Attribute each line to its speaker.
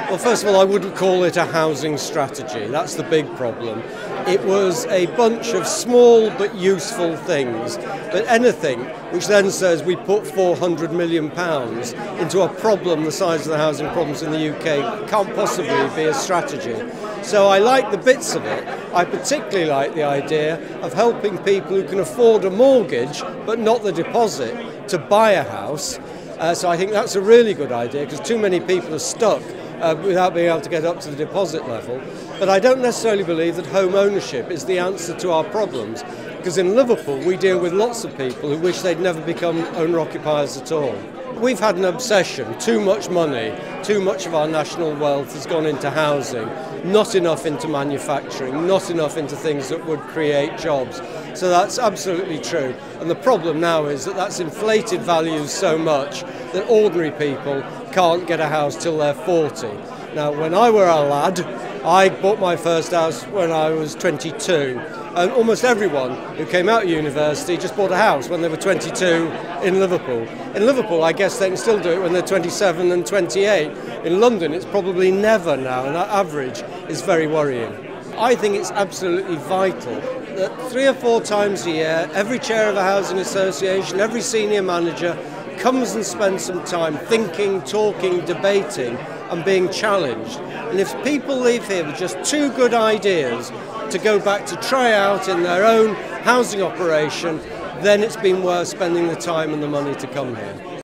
Speaker 1: Well, first of all, I wouldn't call it a housing strategy. That's the big problem. It was a bunch of small but useful things. But anything which then says we put £400 million into a problem the size of the housing problems in the UK can't possibly be a strategy. So I like the bits of it. I particularly like the idea of helping people who can afford a mortgage but not the deposit to buy a house. So I think that's a really good idea, because too many people are stuck without being able to get up to the deposit level. But I don't necessarily believe that home ownership is the answer to our problems, because in Liverpool we deal with lots of people who wish they'd never become owner-occupiers at all. We've had an obsession. Too much money, too much of our national wealth has gone into housing, not enough into manufacturing, not enough into things that would create jobs. So that's absolutely true. And the problem now is that that's inflated values so much that ordinary people can't get a house till they're 40. Now, when I were a lad, I bought my first house when I was 22. And almost everyone who came out of university just bought a house when they were 22 in Liverpool. In Liverpool, I guess they can still do it when they're 27 and 28. In London, it's probably never now, and that average is very worrying. I think it's absolutely vital that 3 or 4 times a year, every chair of a housing association, every senior manager comes and spends some time thinking, talking, debating, and being challenged. And if people leave here with just 2 good ideas to go back to try out in their own housing operation, then it's been worth spending the time and the money to come here.